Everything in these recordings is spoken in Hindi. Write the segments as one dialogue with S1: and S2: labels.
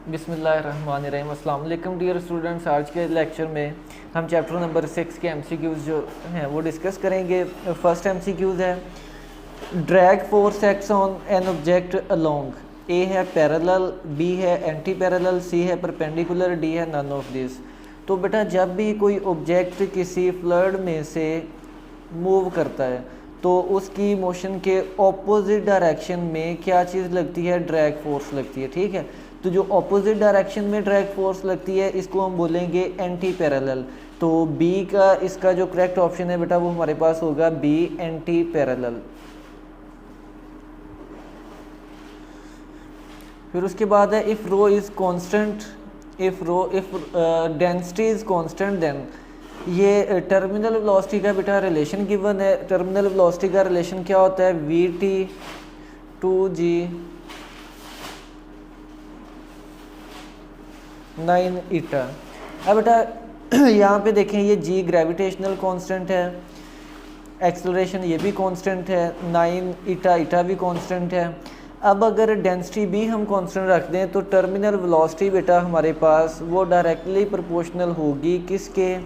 S1: बिस्मिल्लाहिर्रहमानिर्रहीम। अस्सलाम वालेकुम डियर स्टूडेंट्स। आज के लेक्चर में हम चैप्टर नंबर 6 के एमसीक्यूज़ जो हैं वो डिस्कस करेंगे। फर्स्ट एमसीक्यूज़ है drag force acts on an object along. A है पैरेलल, बी है एंटी पैरेलल, सी है परपेंडिकुलर, डी है नन ऑफ दिस। तो बेटा जब भी कोई ऑब्जेक्ट किसी फ्लूइड में से मूव करता है तो उसकी मोशन के ऑपोजिट डायरेक्शन में क्या चीज़ लगती है? ड्रैग फोर्स लगती है। ठीक है, तो जो ऑपोजिट डायरेक्शन में ड्रैग फोर्स लगती है इसको हम बोलेंगे एंटी पैरेलल। तो बी का इसका जो करेक्ट ऑप्शन है बेटा वो हमारे पास होगा बी, एंटी पैरेलल। फिर उसके बाद है if rho is constant, if density is constant then. ये टर्मिनल वेलोसिटी का बेटा रिलेशन गिवन है। टर्मिनल वेलोसिटी का रिलेशन क्या होता है? V t two g 9 eta. अब बेटा यहाँ पे देखें ये जी ग्रेविटेशनल कांस्टेंट है, एक्सेलरेशन ये भी कांस्टेंट है, 9 ईटा, ईटा भी कांस्टेंट है। अब अगर डेंसिटी भी हम कांस्टेंट रख दें तो टर्मिनल वेलोसिटी बेटा हमारे पास वो डायरेक्टली प्रोपोर्शनल होगी किसके?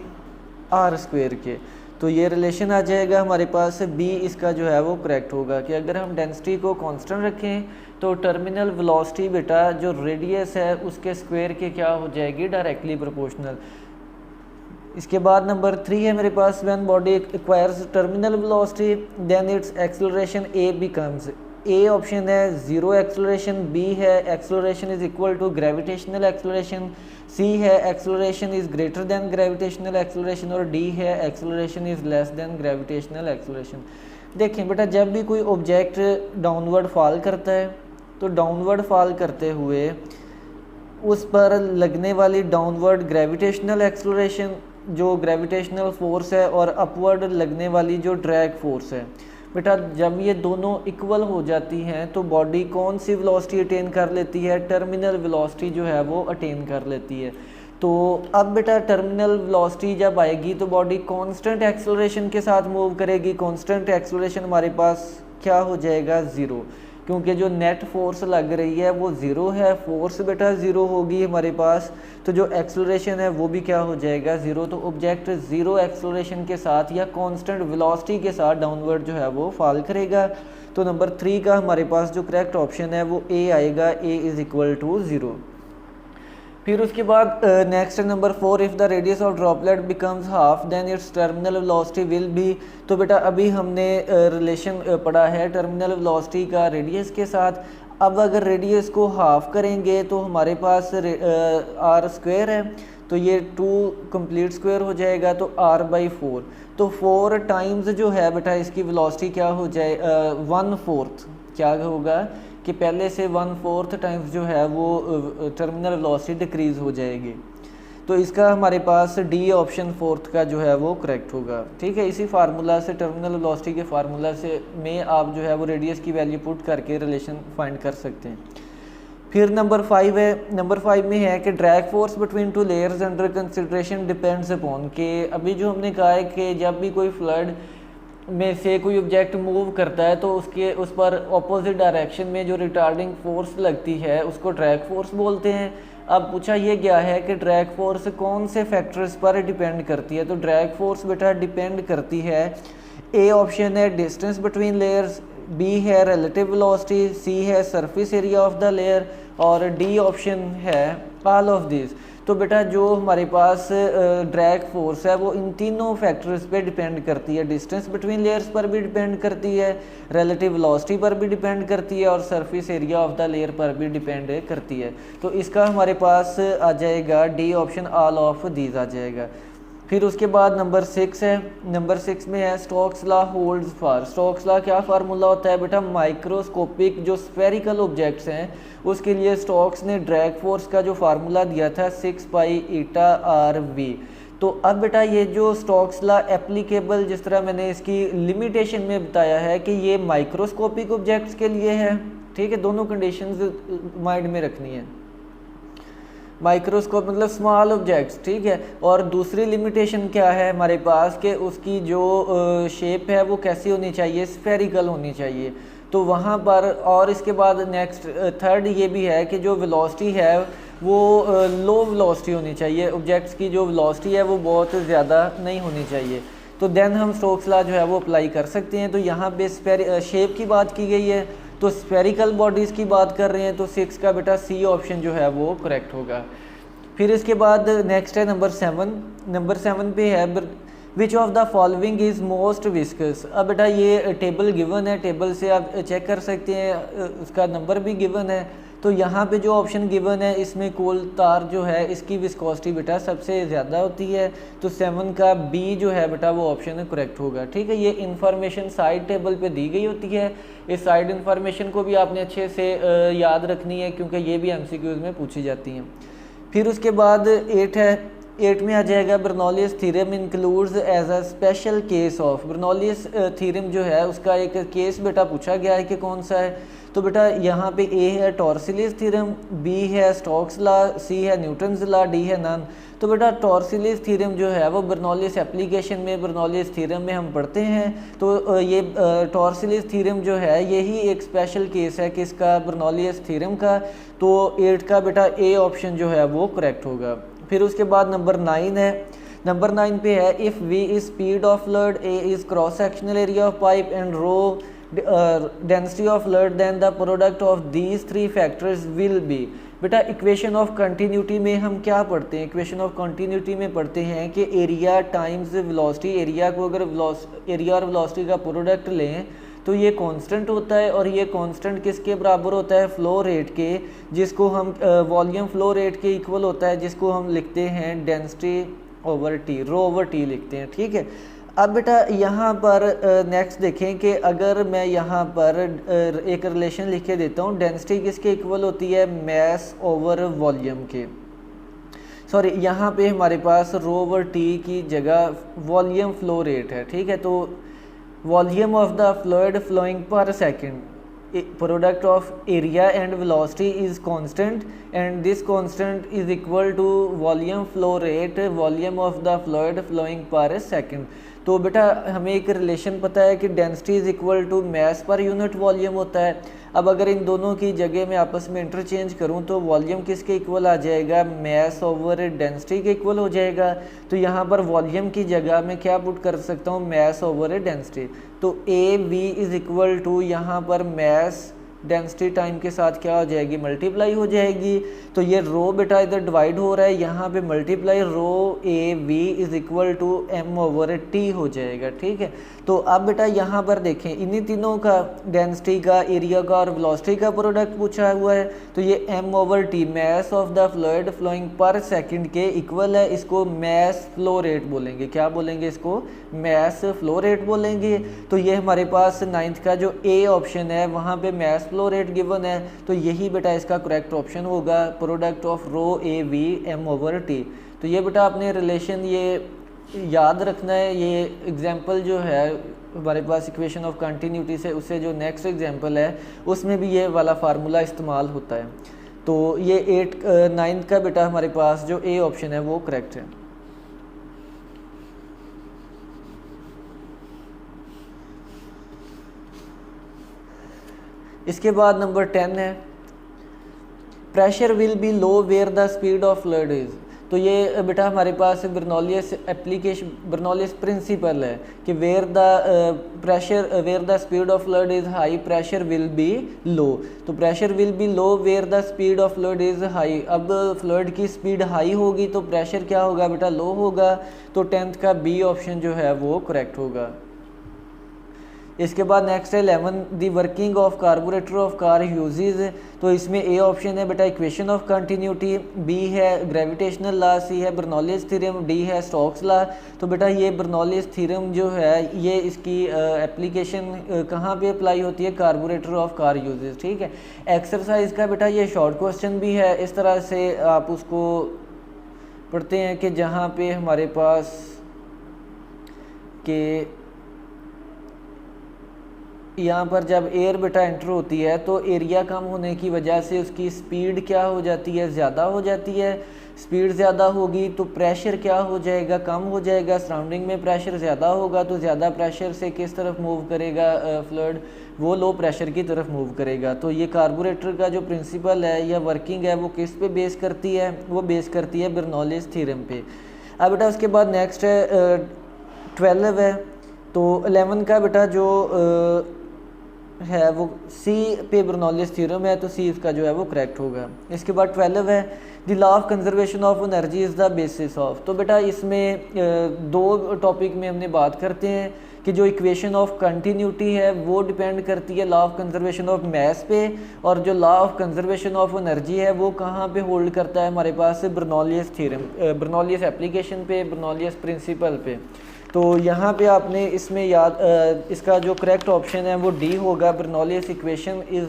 S1: आर स्क्वायर के। तो ये रिलेशन आ जाएगा हमारे पास। बी इसका जो है वो करेक्ट होगा कि अगर हम डेंसिटी को कांस्टेंट रखें तो टर्मिनल वेलोसिटी बेटा जो रेडियस है उसके स्क्वायर के क्या हो जाएगी? Directly proportional. इसके बाद नंबर 3 है मेरे पास when body acquires terminal velocity then its acceleration a becomes. A option है जीरो एक्सेलरेशन, बी है acceleration is equal to gravitational acceleration, C है acceleration is greater than gravitational acceleration और डी है acceleration is less than gravitational acceleration. देखें बेटा जब भी कोई ऑब्जेक्ट डाउनवर्ड फॉल करता है तो डाउनवर्ड फॉल करते हुए उस पर लगने वाली डाउनवर्ड ग्रेविटेशनल एक्सेलरेशन जो ग्रेविटेशनल फोर्स है और अपवर्ड लगने वाली जो ड्रैग फोर्स है बेटा जब ये दोनों इक्वल हो जाती हैं तो बॉडी कौन सी वेलोसिटी अटेन कर लेती है? टर्मिनल वेलोसिटी जो है वो अटेन कर लेती है। तो अब बेटा टर्मिनल वेलोसिटी जब आएगी तो बॉडी कांस्टेंट एक्सेलरेशन के साथ मूव करेगी। कांस्टेंट एक्सेलरेशन हमारे पास क्या हो जाएगा? ज़ीरो, क्योंकि जो नेट फोर्स लग रही है वो ज़ीरो है, फोर्स बेटा ज़ीरो होगी हमारे पास, तो जो एक्सेलरेशन है वो भी क्या हो जाएगा? ज़ीरो। तो ऑब्जेक्ट ज़ीरो एक्सेलरेशन के साथ या कांस्टेंट वेलोसिटी के साथ डाउनवर्ड जो है वो फॉल करेगा। तो नंबर 3 का हमारे पास जो करेक्ट ऑप्शन है वो ए आएगा, a is equal to zero. फिर उसके बाद next number 4 if the radius of droplet becomes half then its terminal velocity will be. तो बेटा अभी हमने रिलेशन पढ़ा है टर्मिनल वेलोसिटी का रेडियस के साथ। अब अगर रेडियस को हाफ करेंगे तो हमारे पास आर स्क्वायर है तो ये 2 कंप्लीट स्क्वायर हो जाएगा तो r/4। तो 4 टाइम्स जो है बेटा इसकी वेलोसिटी क्या हो जाए? 1/4 क्या होगा कि पहले से 1/4 टाइम्स जो है वो टर्मिनल वेलोसिटी डिक्रीज़ हो जाएगी। तो इसका हमारे पास डी ऑप्शन 4 का जो है वो करेक्ट होगा। ठीक है, इसी फार्मूला से टर्मिनल वेलोसिटी के फार्मूला से में आप जो है वो रेडियस की वैल्यू पुट करके रिलेशन फाइंड कर सकते हैं। फिर नंबर 5 है, नंबर 5 में है कि drag force between two layers under consideration depends upon. कि अभी जो हमने कहा है कि जब भी कोई फ्लड में से कोई ऑब्जेक्ट मूव करता है तो उस पर ऑपोजिट डायरेक्शन में जो रिटार्डिंग फोर्स लगती है उसको ड्रैग फोर्स बोलते हैं। अब पूछा ये गया है कि ड्रैग फोर्स कौन से फैक्टर्स पर डिपेंड करती है? तो ड्रैग फोर्स बेटा डिपेंड करती है, ए ऑप्शन है डिस्टेंस बिटवीन लेयर्स, बी है रिलेटिव वेलोसिटी, सी है surface area of the layer और डी ऑप्शन है ऑल ऑफ दिस। तो बेटा जो हमारे पास ड्रैग फोर्स है वो इन तीनों फैक्टर्स पे डिपेंड करती है। डिस्टेंस बिटवीन लेयर्स पर भी डिपेंड करती है, रिलेटिव वेलोसिटी पर भी डिपेंड करती है और surface area of the layer पर भी डिपेंड करती है। तो इसका हमारे पास आ जाएगा D option all of these आ जाएगा। फिर उसके बाद नंबर 6 है, नंबर 6 में है Stokes law holds for. Stokes law क्या फार्मूला होता है बेटा? माइक्रोस्कोपिक जो स्फेरिकल ऑब्जेक्ट्स हैं उसके लिए स्टोक्स ने ड्रैग फोर्स का जो फार्मूला दिया था 6π/r_v। तो अब बेटा ये जो स्टोक्स लॉ एप्लीकेबल जिस तरह मैंने इसकी लिमिटेशन में बताया है कि ये माइक्रोस्कोपिक ऑब्जेक्ट्स के लिए है। ठीक है, दोनों कंडीशंस माइंड में रखनी है। माइक्रोस्कोप मतलब स्मॉल ऑब्जेक्ट्स, ठीक है। और दूसरी लिमिटेशन क्या है हमारे पास कि उसकी जो शेप है वो कैसी होनी चाहिए? स्फेरिकल होनी चाहिए। तो वहाँ पर और इसके बाद नेक्स्ट थर्ड ये भी है कि जो वेलोसिटी है वो लो वेलोसिटी होनी चाहिए, ऑब्जेक्ट्स की जो वेलोसिटी है वो बहुत ज़्यादा नहीं होनी चाहिए। तो देन हम स्टोक्स लॉ जो है वो अप्लाई कर सकते हैं। तो यहाँ पे शेप की बात की गई है, तो स्फेरिकल बॉडीज़ की बात कर रहे हैं, तो 6 का बेटा सी ऑप्शन जो है वो करेक्ट होगा। फिर इसके बाद नेक्स्ट है नंबर 7। नंबर 7 पे है which of the following is most viscous. अब बेटा ये टेबल गिवन है, टेबल से आप चेक कर सकते हैं, उसका नंबर भी गिवन है। तो यहाँ पे जो ऑप्शन गिवन है इसमें कोल तार जो है इसकी विस्कोसिटी बेटा सबसे ज़्यादा होती है, तो 7 का बी जो है बेटा वो ऑप्शन करेक्ट होगा। ठीक है, ये इन्फॉर्मेशन साइड टेबल पे दी गई होती है। इस साइड इन्फॉर्मेशन को भी आपने अच्छे से याद रखनी है, क्योंकि ये भी MCQs में पूछी जाती हैं। फिर उसके बाद 8 है, 8 में आ जाएगा Bernoulli's theorem includes as a special case of. Bernoulli's theorem जो है उसका एक केस बेटा पूछा गया है कि कौन सा है। तो बेटा यहाँ पे ए है टॉर्सिलियस थ्योरम, बी है स्टोक्स लॉ, सी है न्यूटन्स लॉ, डी है नन। तो बेटा टॉर्सिलियस थ्योरम जो है वो बर्नौलियस एप्लीकेशन में, बर्नौलियस थ्योरम में हम पढ़ते हैं। तो ये टॉर्सिलियस थ्योरम जो है यही एक स्पेशल केस है किसका, बर्नौलियस थ्योरम का। तो 8 का बेटा ए ऑप्शन जो है वो करेक्ट होगा। फिर उसके बाद नंबर 9 है। नंबर 9 पे है if v is speed of flood, a is cross sectional area of pipe and rho density of flood, then the product of these 3 factors will be. बेटा इक्वेशन ऑफ कंटिन्यूटी में हम क्या पढ़ते हैं, इक्वेशन ऑफ कंटिन्यूटी में पढ़ते हैं कि एरिया टाइम्स वेलोसिटी। एरिया को अगर एरिया और वेलोसिटी का प्रोडक्ट लें तो ये कांस्टेंट होता है, और ये कांस्टेंट किसके बराबर होता है, फ्लो रेट के, जिसको हम वॉल्यूम फ्लो रेट के इक्वल होता है, जिसको हम लिखते हैं डेंसिटी ओवर टी, रो ओवर टी लिखते हैं। ठीक है, अब बेटा यहाँ पर नेक्स्ट देखें कि अगर मैं यहाँ पर एक रिलेशन लिख के देता हूँ, डेंसिटी किसके इक्वल होती है, मैस ओवर वॉल्यूम के। सॉरी, यहाँ पे हमारे पास रो ओवर टी की जगह वॉल्यूम फ्लो रेट है। ठीक है, तो volume of the fluid flowing per second, product of area and velocity is constant and this constant is equal to volume flow rate, volume of the fluid flowing per second. तो बेटा हमें एक रिलेशन पता है कि density is equal to mass per unit volume होता है। अब अगर इन दोनों की जगह मैं आपस में इंटरचेंज करूं तो वॉल्यूम किसके इक्वल आ जाएगा, मैस ओवर डेंसिटी के इक्वल हो जाएगा। तो यहाँ पर वॉल्यूम की जगह मैं क्या पुट कर सकता हूँ, मैस ओवर डेंसिटी। तो A we is equal to यहाँ पर मैस डेंसिटी टाइम के साथ क्या हो जाएगी, मल्टीप्लाई हो जाएगी। तो ये रो बेटा इधर डिवाइड हो रहा है, यहाँ पे multiply rho a we is equal to m over t हो जाएगा। ठीक है, तो अब बेटा यहाँ पर देखें इन्हीं तीनों का, डेंसिटी का, एरिया का और वेलोसिटी का प्रोडक्ट पूछा हुआ है। तो ये m over t mass of the fluid flowing per second के इक्वल है। इसको मैस फ्लो रेट बोलेंगे, क्या बोलेंगे, इसको मैस फ्लो रेट बोलेंगे। तो ये हमारे पास 9th का जो ए ऑप्शन है वहाँ पे मैस फ्लो रेट गिवन है, तो यही बेटा इसका करेक्ट ऑप्शन होगा, product of rho a v m over t. तो ये बेटा आपने रिलेशन ये याद रखना है। ये एग्जांपल जो है हमारे पास इक्वेशन ऑफ कंटिन्यूटी से, उससे जो नेक्स्ट एग्जांपल है उसमें भी ये वाला फार्मूला इस्तेमाल होता है। तो ये 9th का बेटा हमारे पास जो ए ऑप्शन है वो करेक्ट है। इसके बाद नंबर 10 है pressure will be low where the speed of fluid is. तो ये बेटा हमारे पास बर्नौलियस एप्लीकेशन, बर्नौलियस प्रिंसिपल है कि where the speed of fluid is high pressure will be low. तो pressure will be low where the speed of fluid is high. अब फ्लूइड की स्पीड हाई होगी तो प्रेशर क्या होगा बेटा, लो होगा। तो 10th का बी ऑप्शन जो है वो करेक्ट होगा। इसके बाद नेक्स्ट है 11 the working of carburettor of car uses. तो इसमें ए ऑप्शन है बेटा इक्वेशन ऑफ कंटिन्यूटी, बी है ग्रेविटेशनल लॉ, सी है बर्नौलियस थ्योरम, डी है स्टोक्स लॉ। तो बेटा ये बर्नौलियस थ्योरम जो है ये इसकी एप्लीकेशन कहाँ पे अप्लाई होती है, कार्बोरेटर ऑफ कार यूजेज। ठीक है, एक्सरसाइज का बेटा ये शॉर्ट क्वेश्चन भी है, इस तरह से आप उसको पढ़ते हैं कि जहाँ पे हमारे पास के यहाँ पर जब एयर बेटा एंटर होती है तो एरिया कम होने की वजह से उसकी स्पीड क्या हो जाती है, ज़्यादा हो जाती है। स्पीड ज़्यादा होगी तो प्रेशर क्या हो जाएगा, कम हो जाएगा। सराउंडिंग में प्रेशर ज़्यादा होगा तो ज़्यादा प्रेशर से किस तरफ मूव करेगा फ्लूइड, वो लो प्रेशर की तरफ मूव करेगा। तो ये कार्बोरेटर का जो प्रिंसिपल है या वर्किंग है वो किस पे बेस करती है, वो बेस करती है बर्नौलीज थ्योरम पे। अब बेटा उसके बाद नेक्स्ट है 12 है, तो 11 का बेटा जो है वो सी पे बर्नौलीज थ्योरम है, तो सी इसका जो है वो करेक्ट होगा। इसके बाद 12 है the law of conservation of energy is the basis of. तो बेटा इसमें दो टॉपिक में हमने बात करते हैं कि जो इक्वेशन ऑफ कंटिन्यूटी है वो डिपेंड करती है law of conservation of mass पे, और जो law of conservation of energy है वो कहाँ पे होल्ड करता है हमारे पास बर्नौलीज थ्योरम, बर्नौलीज एप्लीकेशन पे, बर्नौलीज प्रिंसिपल पे। तो यहाँ पे आपने इसमें याद इसका जो करेक्ट ऑप्शन है वो डी होगा, Bernoulli's equation is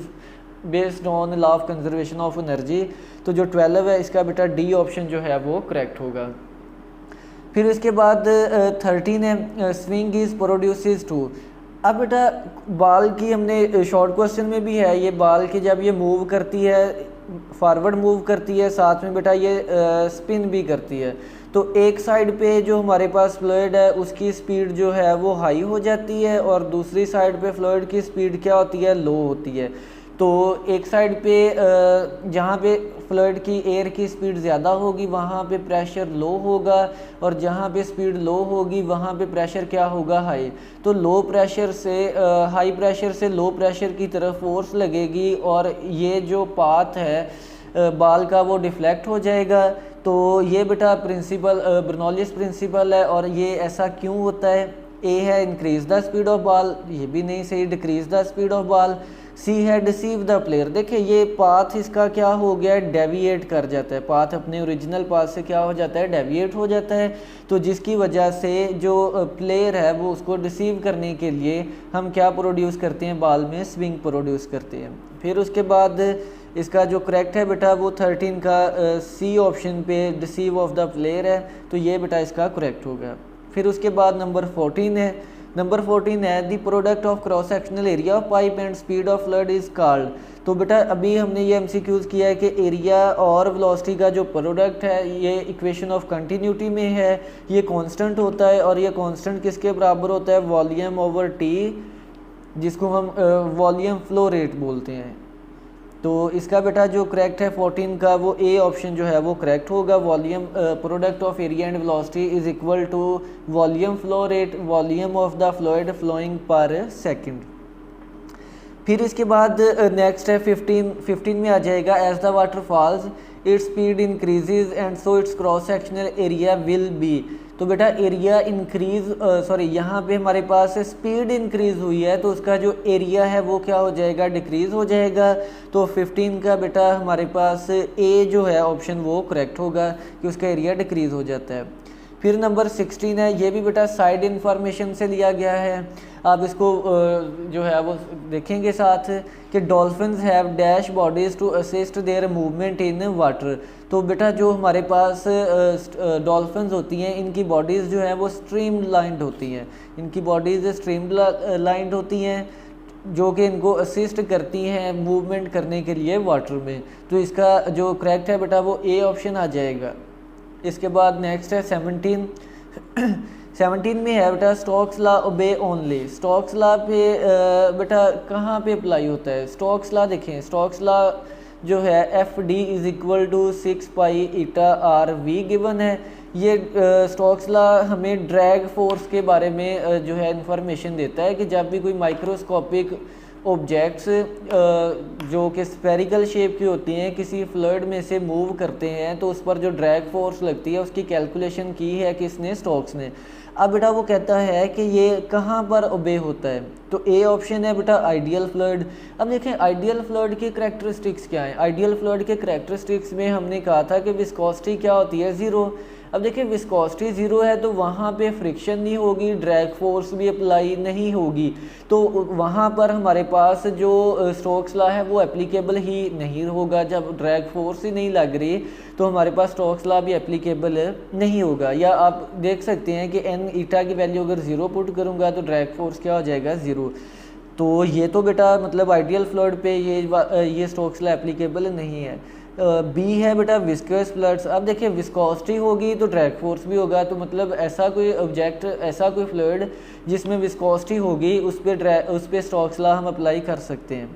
S1: based on law of conservation of energy. तो जो 12 है इसका बेटा डी ऑप्शन जो है वो करेक्ट होगा। फिर इसके बाद 13 है स्विंग इज प्रोड्यूसेस टू। अब बेटा बाल की हमने शॉर्ट क्वेश्चन में भी है, ये बाल की जब ये मूव करती है, फॉरवर्ड मूव करती है, साथ में बेटा ये स्पिन भी करती है, तो एक साइड पे जो हमारे पास फ्लूइड है उसकी स्पीड जो है वो हाई हो जाती है और दूसरी साइड पे फ्लूइड की स्पीड क्या होती है, लो होती है। तो एक साइड पे जहाँ पे फ्लूइड की एयर की स्पीड ज़्यादा होगी वहाँ पे प्रेशर लो होगा, और जहाँ पे स्पीड लो होगी वहाँ पे प्रेशर क्या होगा, हाई। तो लो प्रेशर से हाई प्रेशर से लो प्रेशर की तरफ फोर्स लगेगी और ये जो पाथ है बाल का वो डिफ्लेक्ट हो जाएगा। तो ये बेटा प्रिंसिपल बर्नौलीज प्रिंसिपल है, और ये ऐसा क्यों होता है। ए है increase the speed of ball, ये भी नहीं सही, decrease the speed of ball. C है डिसीव द प्लेयर, देखिए ये पाथ इसका क्या हो गया है, डेविएट कर जाता है, पाथ अपने ओरिजिनल पाथ से क्या हो जाता है, डेविएट हो जाता है। तो जिसकी वजह से जो प्लेयर है वो उसको डिसीव करने के लिए हम क्या प्रोड्यूस करते हैं, बॉल में स्विंग प्रोड्यूस करते हैं। फिर उसके बाद इसका जो करेक्ट है बेटा वो 13 का सी ऑप्शन पे डिसीव ऑफ द प्लेयर है, तो ये बेटा इसका करेक्ट होगा। फिर उसके बाद नंबर 14 है, नंबर 14 है the product of cross sectional area of pipe and speed of flood is called. तो बेटा अभी हमने ये एमसीक्यूज किया है कि एरिया और वेलोसिटी का जो प्रोडक्ट है ये इक्वेशन ऑफ कंटिन्यूटी में है, ये कांस्टेंट होता है, और ये कांस्टेंट किसके बराबर होता है, वॉल्यूम ओवर टी, जिसको हम वॉल्यूम फ्लो रेट बोलते हैं। तो इसका बेटा जो करेक्ट है 14 का वो ए ऑप्शन जो है वो करेक्ट होगा। Volume product of area and velocity is equal to volume flow rate, volume of the fluid flowing per second. फिर इसके बाद नेक्स्ट है 15 में आ जाएगा as the water falls its speed increases and so its cross sectional area will be. तो बेटा एरिया इंक्रीज यहाँ पे हमारे पास स्पीड इंक्रीज हुई है तो उसका जो एरिया है वो क्या हो जाएगा, डिक्रीज हो जाएगा। तो 15 का बेटा हमारे पास ए जो है ऑप्शन वो करेक्ट होगा कि उसका एरिया डिक्रीज हो जाता है। फिर नंबर 16 है, ये भी बेटा साइड इंफॉर्मेशन से लिया गया है, आप इसको जो है वो देखेंगे साथ कि dolphins have dash bodies to assist their movement in water. तो बेटा जो हमारे पास डॉल्फिन्स होती हैं इनकी बॉडीज़ जो है वो स्ट्रीम लाइंड होती हैं, इनकी बॉडीज़ स्ट्रीम लाइंड होती हैं जो कि इनको असिस्ट करती हैं मूवमेंट करने के लिए वाटर में। तो इसका जो करेक्ट है बेटा वो ए ऑप्शन आ जाएगा। इसके बाद नेक्स्ट है 17 में है बेटा Stokes law obey only. Stokes law पे बेटा कहाँ पे अप्लाई होता है, स्टोक्स लॉ देखें, स्टोक्स लॉ जो है f d is equal to 6 pi eta r v given है। ये स्टोक्स लॉ हमें ड्रैग फोर्स के बारे में जो है इंफॉर्मेशन देता है कि जब भी कोई माइक्रोस्कोपिक ऑब्जेक्ट्स जो कि स्फेरिकल शेप की होती हैं किसी फ्लूइड में से मूव करते हैं तो उस पर जो ड्रैग फोर्स लगती है उसकी कैलकुलेशन की है किसने, स्टोक्स ने। अब बेटा वो कहता है कि ये कहाँ पर ओबे होता है, तो ए ऑप्शन है बेटा आइडियल फ्लूइड। अब देखें आइडियल फ्लूइड की करैक्टरिस्टिक्स क्या हैं। आइडियल फ्लूइड के करैक्टरिस्टिक्स में हमने कहा था कि विस्कोसिटी क्या होती है, ज़ीरो। अब देखिए विस्कोसिटी ज़ीरो है तो वहाँ पे फ्रिक्शन नहीं होगी, ड्रैग फोर्स भी अप्लाई नहीं होगी, तो वहाँ पर हमारे पास जो स्टोक्स लॉ है वो एप्लीकेबल ही नहीं होगा। जब ड्रैग फोर्स ही नहीं लग रही तो हमारे पास स्टोक्स लॉ भी एप्लीकेबल नहीं होगा। या आप देख सकते हैं कि एन ईटा की वैल्यू अगर ज़ीरो पुट करूँगा तो ड्रैग फोर्स क्या हो जाएगा, ज़ीरो। तो ये तो बेटा मतलब आइडियल फ्लूइड पे ये स्टोक्स लॉ एप्लीकेबल नहीं है। बी है बेटा विस्कस फ्लूइड्स। अब देखिए विस्कोसिटी होगी तो ड्रैग फोर्स भी होगा, तो मतलब ऐसा कोई ऑब्जेक्ट, ऐसा कोई फ्लूइड जिसमें विस्कोसिटी होगी उस पर स्टोक्स लॉ हम अप्लाई कर सकते हैं।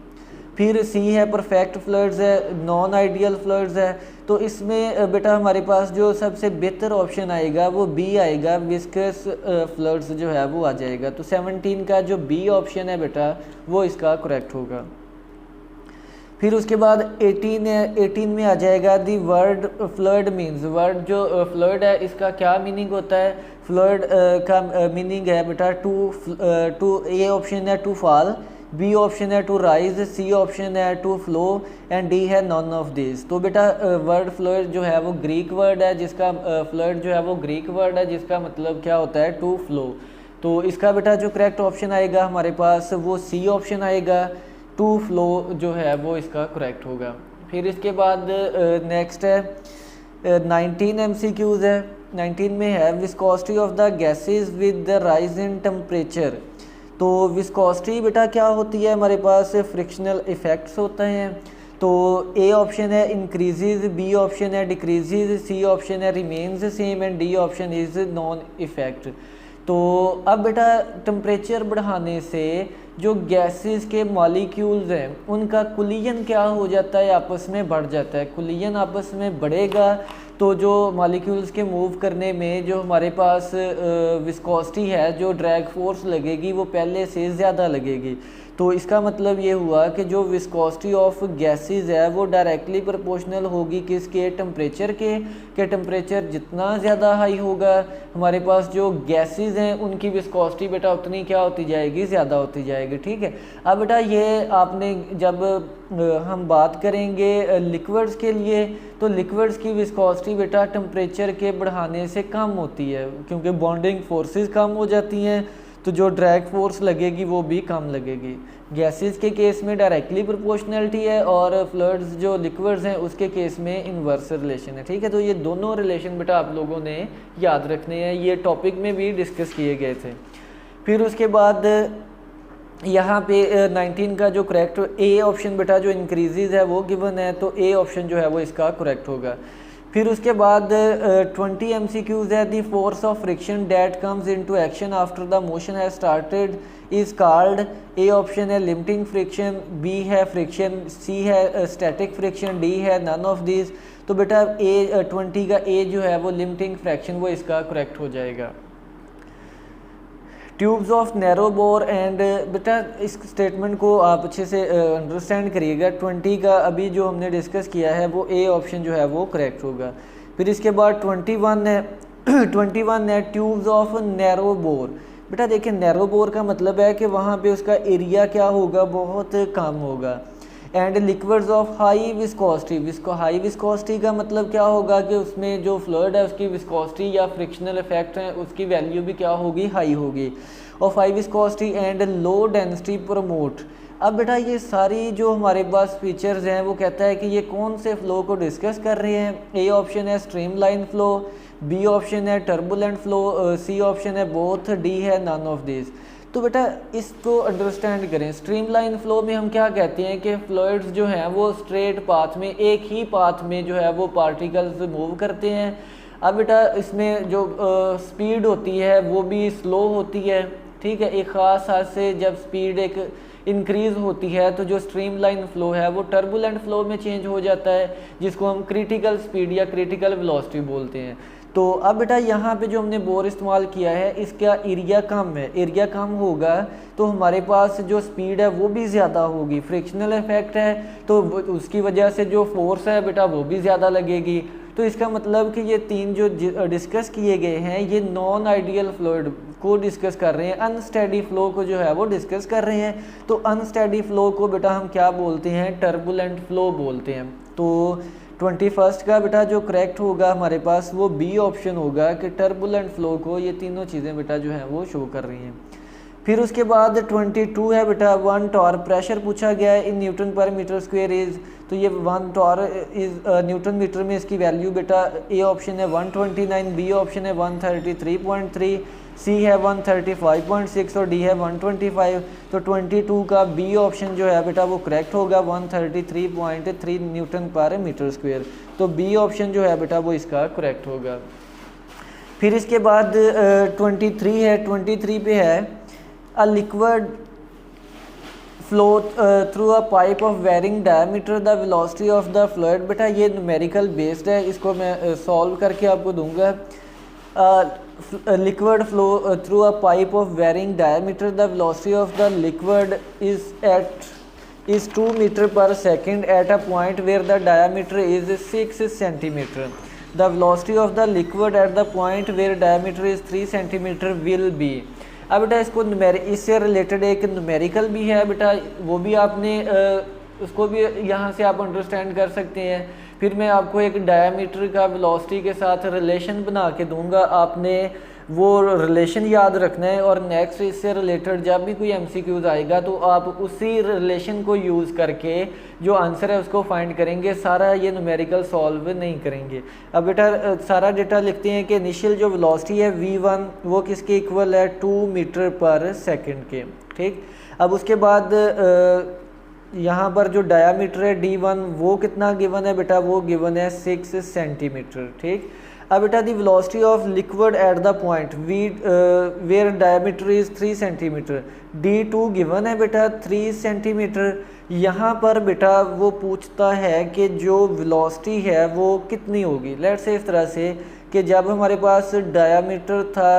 S1: फिर सी है परफेक्ट फ्लूइड्स है, नॉन आइडियल फ्लूइड्स है। तो इसमें बेटा हमारे पास जो सबसे बेहतर ऑप्शन आएगा वो बी आएगा, विस्कस फ्लूइड्स जो है वो आ जाएगा। तो 17 का जो बी ऑप्शन है बेटा वो इसका करेक्ट होगा। फिर उसके बाद 18 है, 18 में आ जाएगा the word fluid means. Word जो फ्लूइड है इसका क्या मीनिंग होता है? फ्लूइड का मीनिंग है बेटा टू ए ऑप्शन है टू फॉल, बी ऑप्शन है टू राइज, सी ऑप्शन है टू फ्लो एंड डी है नॉन ऑफ दिस। तो बेटा वर्ड फ्लूइड जो है वो ग्रीक वर्ड है, जिसका फ्लूइड जो है वो ग्रीक वर्ड है जिसका मतलब क्या होता है? To flow. तो इसका बेटा जो करेक्ट ऑप्शन आएगा हमारे पास वो सी ऑप्शन आएगा, टू फ्लो जो है वो इसका करेक्ट होगा। फिर इसके बाद नेक्स्ट है 19 MCQs है। 19 में है viscosity of the gases with the rise in temperature. तो विस्कोसिटी बेटा क्या होती है? हमारे पास फ्रिक्शनल इफेक्ट्स होते हैं। तो ए ऑप्शन है इंक्रीजेज, बी ऑप्शन है डिक्रीजेज, सी ऑप्शन है remains same and D option is non effect. तो अब बेटा टेम्परेचर बढ़ाने से जो गैसेस के मॉलिक्यूल्स हैं उनका कुलियन क्या हो जाता है? आपस में बढ़ जाता है। कुलियन आपस में बढ़ेगा तो जो मॉलिक्यूल्स के मूव करने में जो हमारे पास विस्कोसिटी है, जो ड्रैग फोर्स लगेगी वो पहले से ज़्यादा लगेगी। तो इसका मतलब ये हुआ कि जो विस्कोसिटी ऑफ गैसेस है वो डायरेक्टली प्रोपोर्शनल होगी किसके? टेम्परेचर के टेम्परेचर जितना ज़्यादा हाई होगा हमारे पास जो गैसेस हैं उनकी विस्कोसिटी बेटा उतनी क्या होती जाएगी? ज़्यादा होती जाएगी। ठीक है। अब बेटा ये आपने जब हम बात करेंगे लिक्विड्स के लिए, तो लिक्विड्स की विस्कोसिटी बेटा टेम्परेचर के बढ़ाने से कम होती है, क्योंकि बॉन्डिंग फोर्सेस कम हो जाती हैं तो जो ड्रैग फोर्स लगेगी वो भी कम लगेगी। गैसेस के केस में डायरेक्टली प्रोपोर्शनलिटी है और फ्लूइड्स जो लिक्विड्स हैं उसके केस में इन्वर्स रिलेशन है। ठीक है। तो ये दोनों रिलेशन बेटा आप लोगों ने याद रखने हैं, ये टॉपिक में भी डिस्कस किए गए थे। फिर उसके बाद यहाँ पे 19 का जो करेक्ट ए ऑप्शन बेटा जो इंक्रीजेज है वो गिवन है, तो ए ऑप्शन जो है वो इसका करेक्ट होगा। फिर उसके बाद 20 MCQs है the force of friction that comes into action after the motion has started is called. A option है लिमिटिंग फ्रिक्शन, बी है फ्रिक्शन, सी है स्टैटिक फ्रिक्शन, डी है नन ऑफ दिस। तो बेटा ए 20 का ए जो है वो लिमिटिंग फ्रैक्शन वो इसका करेक्ट हो जाएगा। Tubes of narrow bore and बेटा इस स्टेटमेंट को आप अच्छे से अंडरस्टैंड करिएगा। 20 का अभी जो हमने डिस्कस किया है वो ए ऑप्शन जो है वो करेक्ट होगा। फिर इसके बाद 21 है 21 है ट्यूब्स ऑफ नैरो बोर। बेटा देखिए नैरो बोर का मतलब है कि वहाँ पे उसका एरिया क्या होगा? बहुत कम होगा। And liquids of high viscosity. High viscosity का मतलब क्या होगा कि उसमें जो फ्लूइड है उसकी विस्कोसिटी या फ्रिक्शनल इफेक्ट है उसकी वैल्यू भी क्या होगी? हाई होगी। Of high viscosity and low density promote. अब बेटा ये सारी जो हमारे पास फीचर्स हैं वो कहता है कि ये कौन से फ्लो को डिस्कस कर रहे हैं? ए ऑप्शन है स्ट्रीमलाइन फ्लो, बी ऑप्शन है टर्बुलेंट फ्लो, सी ऑप्शन है बोथ, डी है नन ऑफ दिस। तो बेटा इसको अंडरस्टैंड करें। स्ट्रीमलाइन फ्लो में हम क्या कहते हैं कि फ्लूइड्स जो हैं वो स्ट्रेट पाथ में, एक ही पाथ में जो है वो पार्टिकल्स मूव करते हैं। अब बेटा इसमें जो स्पीड होती है वो भी स्लो होती है। ठीक है। एक ख़ास हद से जब स्पीड एक इंक्रीज़ होती है तो जो स्ट्रीमलाइन फ्लो है वो टर्बुलेंट फ्लो में चेंज हो जाता है, जिसको हम क्रिटिकल स्पीड या क्रिटिकल वेलोसिटी बोलते हैं। तो अब बेटा यहाँ पे जो हमने बोर इस्तेमाल किया है इसका एरिया कम है। एरिया कम होगा तो हमारे पास जो स्पीड है वो भी ज़्यादा होगी। फ्रिक्शनल इफेक्ट है तो उसकी वजह से जो फोर्स है बेटा वो भी ज़्यादा लगेगी। तो इसका मतलब कि ये तीन जो डिस्कस किए गए हैं ये नॉन आइडियल फ्लूइड को डिस्कस कर रहे हैं, अनस्टेडी फ्लो को जो है वो डिस्कस कर रहे हैं। तो अनस्टेडी फ्लो को बेटा हम क्या बोलते हैं? टर्बुलेंट फ्लो बोलते हैं। तो 21 का बेटा जो करेक्ट होगा हमारे पास वो बी ऑप्शन होगा कि टर्बुलेंट फ्लो को ये तीनों चीज़ें बेटा जो हैं वो शो कर रही हैं। फिर उसके बाद 22 है बेटा 1 टॉर प्रेशर पूछा गया है इन न्यूटन पर मीटर स्क्वायर इज, तो ये 1 टॉर इज न्यूटन मीटर में इसकी वैल्यू बेटा ए ऑप्शन है 129, बी ऑप्शन है 133.3, सी है 135.6 और डी है 125। तो 22 का बी ऑप्शन जो है बेटा वो करेक्ट होगा 133.3 न्यूटन पर मीटर स्क्वायर। तो बी ऑप्शन जो है बेटा वो इसका करेक्ट होगा। फिर इसके बाद 23 है, 23 पे है a liquid flow through a pipe of varying diameter the velocity of the fluid. बेटा ये न्यूमेरिकल बेस्ड है, इसको मैं सॉल्व करके आपको दूंगा। Liquid flow through a pipe of varying diameter the velocity of the liquid is 2 meter per second at a point where the diameter is 6 centimeter. The velocity of the liquid at the point where diameter is 3 centimeter will be। अब बेटा इसको इससे रिलेटेड एक न्यूमेरिकल भी है बेटा, वो भी आपने उसको भी यहाँ से आप अंडरस्टैंड कर सकते हैं। फिर मैं आपको एक डायमीटर का वेलोसिटी के साथ रिलेशन बना के दूंगा, आपने वो रिलेशन याद रखना है और नेक्स्ट इससे रिलेटेड जब भी कोई एमसीक्यूज आएगा तो आप उसी रिलेशन को यूज़ करके जो आंसर है उसको फाइंड करेंगे, सारा ये न्यूमेरिकल सॉल्व नहीं करेंगे। अब बेटा सारा डेटा लिखते हैं कि इनिशियल जो वेलोसिटी है v1 वो किसके इक्वल है 2 मीटर पर सेकंड के, ठीक। अब उसके बाद यहाँ पर जो डायामीटर है d1 वो कितना गिवन है बेटा, वो गिवन है 6 सेंटीमीटर, ठीक। अब बेटा the velocity of liquid at the point where diameter is 3 centimetre, d2 given है बेटा 3 सेंटीमीटर। यहाँ पर बेटा वो पूछता है कि जो वेलोसिटी है वो कितनी होगी। लेट्स से इस तरह से कि जब हमारे पास डायमीटर था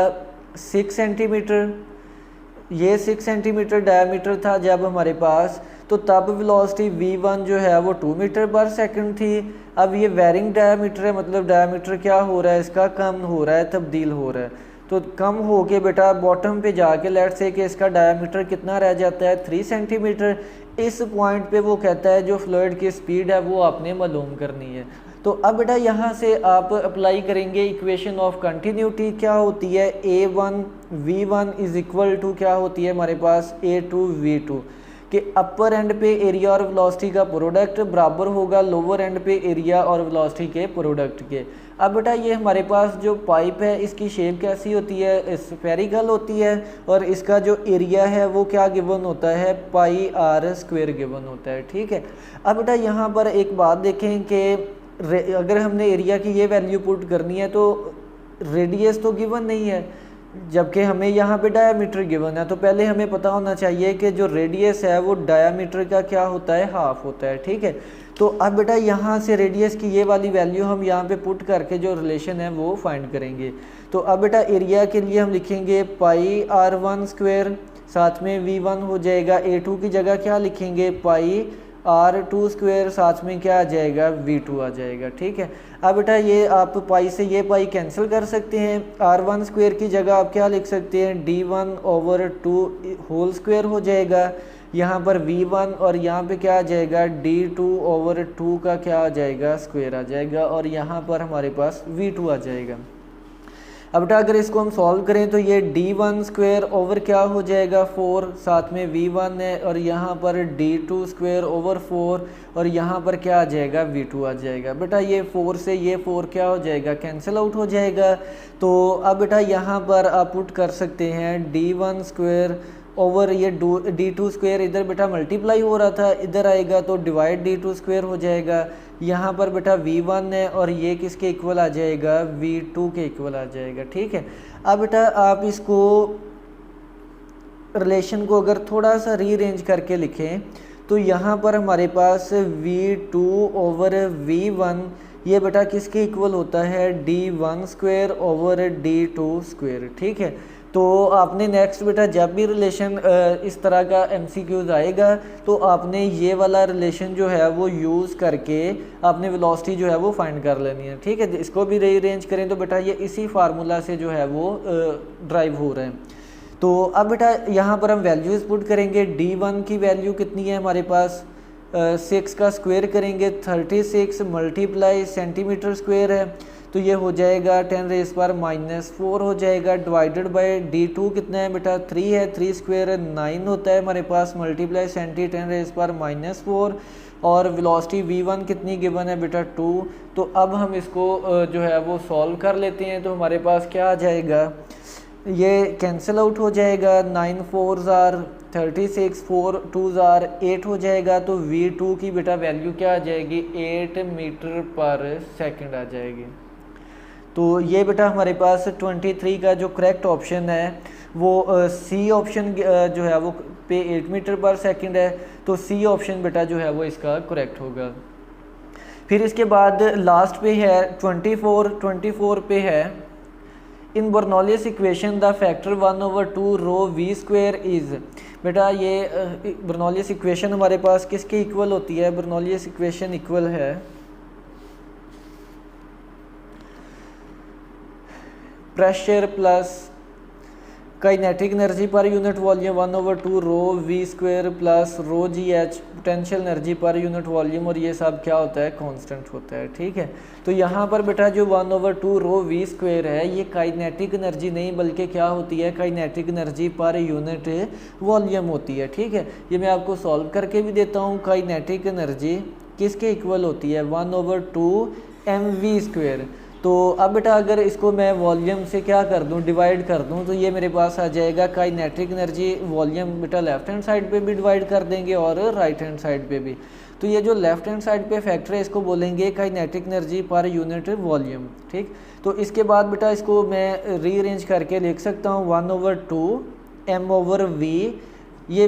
S1: 6 सेंटीमीटर, ये 6 सेंटीमीटर डायमीटर था जब हमारे पास, तो तब वेलोसिटी v1 जो है वो 2 मीटर पर सेकंड थी। अब ये वेरिंग डायमीटर है, मतलब डायमीटर क्या हो रहा है इसका, कम हो रहा है, तब्दील हो रहा है। तो कम हो के बेटा बॉटम पे जाके लेट्स से कि इसका डायमीटर कितना रह जाता है 3 सेंटीमीटर। इस पॉइंट पे वो कहता है जो फ्लूइड की स्पीड है वो आपने मालूम करनी है। तो अब बेटा यहाँ से आप अप्लाई करेंगे इक्वेशन ऑफ कंटिन्यूटी, क्या होती है a1 v1 is equal to क्या होती है हमारे पास a2 v2 कि अपर एंड पे एरिया और वेलोसिटी का प्रोडक्ट बराबर होगा लोअर एंड पे एरिया और वेलोसिटी के प्रोडक्ट के। अब बेटा ये हमारे पास जो पाइप है इसकी शेप कैसी होती है, स्फेरिकल होती है और इसका जो एरिया है वो क्या गिवन होता है पाई आर स्क्वायर गिवन होता है, ठीक है। अब बेटा यहाँ पर एक बात देखें कि अगर हमने एरिया की ये वैल्यू पुट करनी है तो रेडियस तो गिवन नहीं है, जबकि हमें यहाँ पे डायामीटर गिवन है। तो पहले हमें पता होना चाहिए कि जो रेडियस है वो डायामीटर का क्या होता है, हाफ होता है, ठीक है। तो अब बेटा यहाँ से रेडियस की ये वाली वैल्यू हम यहाँ पे पुट करके जो रिलेशन है वो फाइंड करेंगे। तो अब बेटा एरिया के लिए हम लिखेंगे पाई r1 स्क्वायर, साथ में v1 हो जाएगा, a2 की जगह क्या लिखेंगे पाई r2 स्क्वायर, साथ में क्या आ जाएगा v2 आ जाएगा, ठीक है। अब बेटा ये आप पाई से ये पाई कैंसिल कर सकते हैं, r1 स्क्वायर की जगह आप क्या लिख सकते हैं d1 ओवर 2 होल स्क्वायर हो जाएगा, यहाँ पर v1 और यहाँ पे क्या आ जाएगा d2 ओवर 2 का क्या आ जाएगा स्क्वायर आ जाएगा और यहाँ पर हमारे पास v2 आ जाएगा। अब बेटा अगर इसको हम सॉल्व करें तो ये d1 स्क्वायर ओवर क्या हो जाएगा 4, साथ में v1 है और यहाँ पर d2 स्क्वायर ओवर 4 और यहाँ पर क्या आ जाएगा v2 आ जाएगा। बेटा ये 4 से ये 4 क्या हो जाएगा कैंसिल आउट हो जाएगा। तो अब बेटा यहाँ पर आप पुट कर सकते हैं d1 स्क्वायर ओवर ये d2 स्क्वायर, इधर बेटा मल्टीप्लाई हो रहा था इधर आएगा तो डिवाइड d2 स्क्वायर हो जाएगा। यहाँ पर बेटा v1 है और ये किसके इक्वल आ जाएगा v2 के इक्वल आ जाएगा, ठीक है। अब बेटा आप इसको रिलेशन को अगर थोड़ा सा रीअरेंज करके लिखें तो यहाँ पर हमारे पास v2 ओवर v1 ये बेटा किसके इक्वल होता है d1 square over d2 square, ठीक है। तो आपने नेक्स्ट बेटा जब भी रिलेशन इस तरह का एमसीक्यूज आएगा तो आपने ये वाला रिलेशन जो है वो यूज़ करके आपने वेलोसिटी जो है वो फाइंड कर लेनी है, ठीक है। इसको भी रीअरेंज करें तो बेटा ये इसी फार्मूला से जो है वो ड्राइव हो रहे हैं। तो अब बेटा यहाँ पर हम वैल्यूज़ पुट करेंगे, d1 की वैल्यू कितनी है हमारे पास 6 का स्क्वायर करेंगे 36 मल्टीप्लाई सेंटीमीटर स्क्वायर है तो ये हो जाएगा 10⁻⁻4 हो जाएगा, डिवाइडेड बाय d2 कितना है बेटा 3 है, 3 स्क्वायर 9 होता है हमारे पास, मल्टीप्लाई सेंटी 10⁻⁻4 और वेलोसिटी v1 कितनी गिवन है बेटा 2। तो अब हम इसको जो है वो सॉल्व कर लेते हैं। तो हमारे पास क्या आ जाएगा, ये कैंसिल आउट हो जाएगा, 9 4s आर 36, 4 2s आर 8 हो जाएगा। तो v2 की बेटा वैल्यू क्या आ जाएगी 8 मीटर पर सेकंड आ जाएगी। तो ये बेटा हमारे पास 23 का जो करेक्ट ऑप्शन है वो सी ऑप्शन जो है वो पे 8 मीटर पर सेकंड है। तो सी ऑप्शन बेटा जो है वो इसका करेक्ट होगा। फिर इसके बाद लास्ट पे है 24 पे है, in Bernoulli's equation the factor 1/2 rho v square is. बेटा ये बर्नौलियस इक्वेशन हमारे पास किसके इक्वल होती है, बर्नौलियस इक्वेशन इक्वल है pressure plus kinetic energy per unit volume 1/2 rho v square plus rho g h potential energy per unit volume, और ये सब क्या होता है कांस्टेंट होता है। ठीक है, तो यहाँ पर बेटा जो 1/2 रो वी स्क्वेयर है ये काइनेटिक एनर्जी नहीं बल्कि क्या होती है kinetic energy per unit volume होती है। ठीक है, ये मैं आपको सॉल्व करके भी देता हूँ। काइनेटिक एनर्जी किसके इक्वल होती है 1/2 mv स्क्वेयर। तो अब बेटा अगर इसको मैं वॉल्यूम से क्या कर दूं डिवाइड कर दूं तो ये मेरे पास आ जाएगा काइनेटिक एनर्जी वॉल्यूम बेटा लेफ्ट हैंड साइड पे भी डिवाइड कर देंगे और राइट हैंड साइड पे भी। तो ये जो लेफ्ट हैंड साइड पे फैक्टर है इसको बोलेंगे kinetic energy per unit volume. ठीक, तो इसके बाद बेटा इसको मैं रीअरेंज करके लिख सकता हूँ 1/2 m/v, ये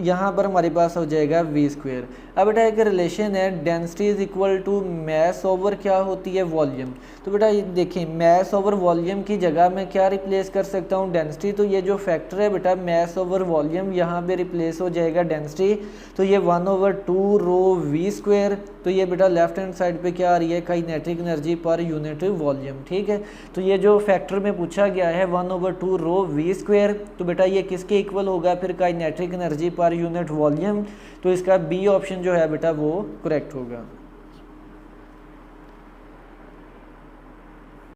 S1: यहाँ पर हमारे पास हो जाएगा v स्क्वेयर। अब बेटा एक रिलेशन है density is equal to mass over क्या होती है वॉल्यूम। तो बेटा ये देखिए मैस ओवर वॉल्यूम की जगह मैं क्या रिप्लेस कर सकता हूँ डेंसिटी। तो ये जो फैक्टर है बेटा मैस ओवर वॉल्यूम यहाँ पे रिप्लेस हो जाएगा डेंसिटी। तो ये 1/2 रो v स्क्वेयर, तो ये बेटा लेफ्ट हैंड साइड पे क्या आ रही है kinetic energy per unit volume. ठीक है, तो ये जो फैक्टर में पूछा गया है 1/2 रो v स्क्वेयर, तो बेटा ये किसके इक्वल होगा फिर kinetic energy per unit volume. तो इसका बी ऑप्शन जो है बेटा वो करेक्ट होगा।